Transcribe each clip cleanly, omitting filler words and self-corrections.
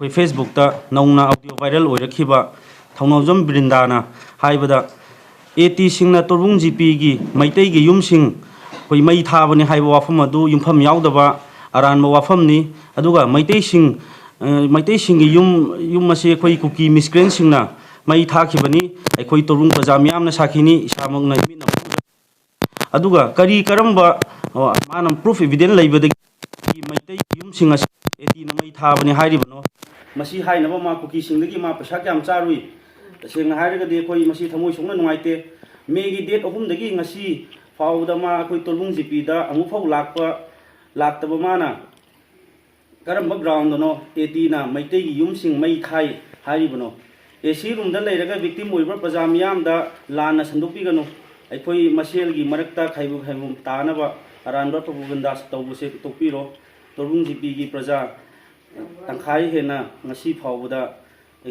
फेसबुकता नौना audio viral होरखिबा थौनौजम बृंदाना हाइबदा एटी सिंगना तोरबुंग जीपी की मैतई की युमसिंग कोई मई थाबने हाइबा वाफम अदु युमफम यावदबा अरानबा वाफमनी अदुगा मैतई सिंग की युम असे कोई कुकी मिसक्रेन सिंगना मई थाखिबनी अखोई तोरबुंग प्रजा मियामना साखिनी इसामगना मिना अदुगा करी करम्बा मानम प्रूफ एविडेंस लैबदगी मैतई युमसिंग असे एटी न मई थाबने हाइरिबनो मसी हाइनबा मा कुकी सिंगदगी मा पैसा क्याम चारुई तसेंगना हाइरगदि अखोई मसी थमोय सोंगना नुंगाइते मेगी डेट अहुमदगी ngasi फाउदा मा अखोई तोरबुंग जीपीदा अमुफाउ लाक्तबा माना करम्बा ग्राउंड नो एटी ना मैतई युमसिंग मई थाई हाइरिबनो एसी रूम दा लैरगा विक्टिम ओइबा प्रजा मियामदा लाना संदोपिगनो अखोई मसेलगी मरक्ता खाइबु तानबा अरानबा प्रभुगंदा तौबुसे तोपिरो तोरबुंग जीपी की प्रजा तंखाई हेना ngasi फाउबदा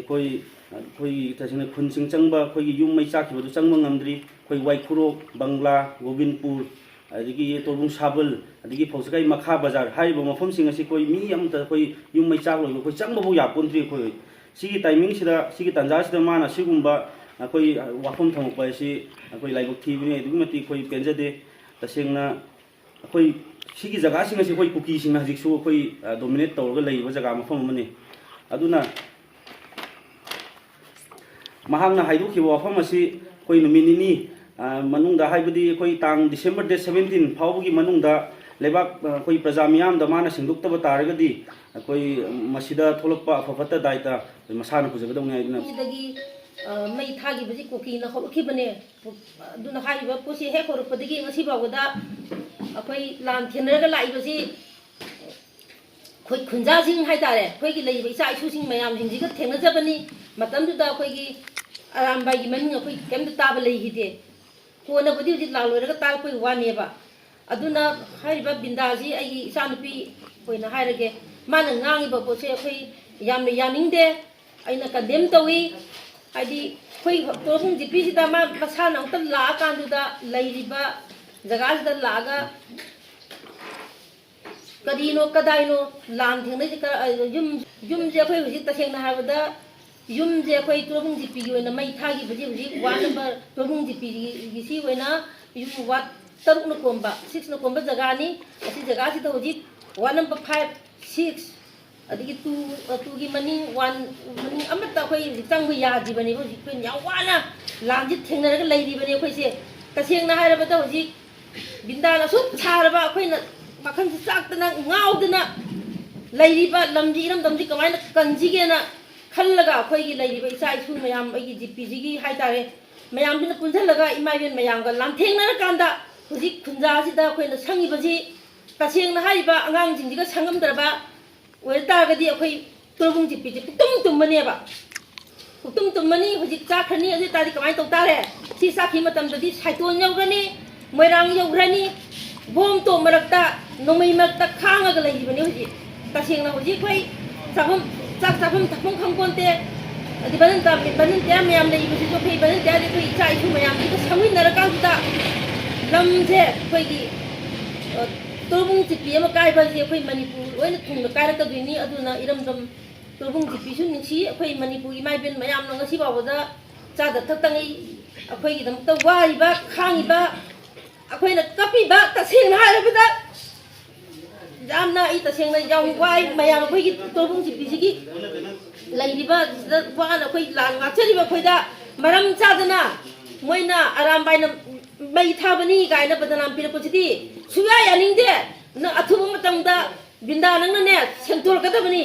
अखोई तसिंग खुनसिंग चंगबा अखोई युम मई चाखिबदु चंगबा ngamdri अखोई वाइखुरो बंगला गोविंदपुर अदिगी तोरबुंग साबल अदिगी फौसगाई मखा बाजार हाइबा मफमसिंग असि कोई मी अमता अखोई युम मई चाखलोइ अखोई चंगबबो यापोन्त्रि अखोई सिगी टाइमिंग सिदा सिगी तंजा सिदा माना सिगुंबा अखोई वाफम थमकपा असि अखोई लाइबक थीबने अदुगमति अखोई पेंजदे तसेंगना अखोई सिगी जगह सिंग असि अखोई कुकी सिंग हजिकसु अखोई डोमिनेट तौरगा लैबा जगह मफम अमने अदुना महांगना हाइदोखिबा वाफम असि अखोई नुमिनिनी मनुंगदा हाइबदि अखोई तांग डिसेंबर डेट 17 फाउबगी मनुंगदा लेबाक अखोई प्रजा मियामदा माना सिंदुक्तबा तारगदि अखोई मसिदा थोलकपा अफफता दायता मसाना पुजगदौने आइदना मई थागी बजी कुकी न होखिबने दुना हाइबा पोसी हे होरपदगी ngasi बावदा अखोई लान थेनरगा लाइबसी खोई खुंजा सिंग हाइतारे खोई की लैबा इसा इसु सिंग मयाम सिंग जिगा थेनजबनी मतमदुदा अखोई की अरामबाई की मनिंग अखोई केमदा ताब लैहिदे कोना बदी उजि लालोरगा ताल कोई वानेबा अदुना हाइबा बिंदाजी आई इसा नुपी कोइना हाइरगे माना ngangiba पोसे अखोई यामने यानिंगदे आइना कंडेम तवी आदि कोई तोरबुंग जीपी सिदा मा मसाना उत ला कांदुदा लैरिबा जगासदा लागा कदीनो कदाइनो लान थेंनै युम जे अखोई हुजि तसेंना हाबदा युम जे अखोई तोरबुंग जीपी की ओइना मई थागी बजी हुजि वार्ड नंबर तोरबुंग जीपी की सी ओइना युम वार्ड 6 न कोंबा जगानी असि जगा सिदा हुजि वार्ड नंबर 5 6 अदगी 2 की मनी 1 मनी अमता अखोई चंग यादिबने हुजि कोइ यावाना लांजि थेंनरगा लैरिबने अखोई से तसेंना हाइरबदा हुजि बिंदाना सुक छारबा अखोइना मखन चाक्तना ngaudना लैरिबा लमजी इरम दमजी कमाइना कंजिगेना खल्लगा अखोइगी लैरिबा इसा इसु मयाम अगी जीपीजी की हाइतारे मयाम बिना पुंझलगा इमाइबेन मयामगा लांथेंनर कांदा हुजि खुंजासिदा अखोइना संगिबजी तसेंना हाइबा अंगांजिंजिगा संगमदरबा ओइतागदी अखोई तोरबुंग जीपीजी तुमनेबा तुमनी हुजि चाखनी अजि तादि कमाइ तौतारे सि साखि मतमददी साइतोन यौगनी मोइरांग यौग्रनी बोम तो मरक्ता नोमै मरक्ता खांगगा लैरिबने हुजि तसेंना हुजि खोइ चाफम चाक चाफम थफम खंगकोनते अदि बनते मयाम लैबसि तो फै बनते अदि खोइ इचा इसु मयाम दि समिनरकांदा लमजे खोइगी तोरबुंग जीपी अमा काइबासि अखोइ मणिपुर ओइना थुंगना काइरकदुइनी अदुना इरमदम तोरबुंग जीपी सु निंसी अखोइ मणिपुर इमाइबेन मयाम ngasi बावदा चादा थक्तंगै अखोइगी दमता वाइबा खांगिबा अखोइना कपिबा तसेंना हाइरबदा जामना इ तसेंना याव वाइ मयाम अखोइगी तोरबुंग जीपी सिगी लैरिबा वाना अखोइ लान ngaचरिबा अखोइदा मरम चादना मोइना अरामबाइना मई थाबनी गाइना बदनाम पिरपसिदी सुया यानिंगदे न अथुब मतंगदा बिंदा नंगने सेंतोर कदबनी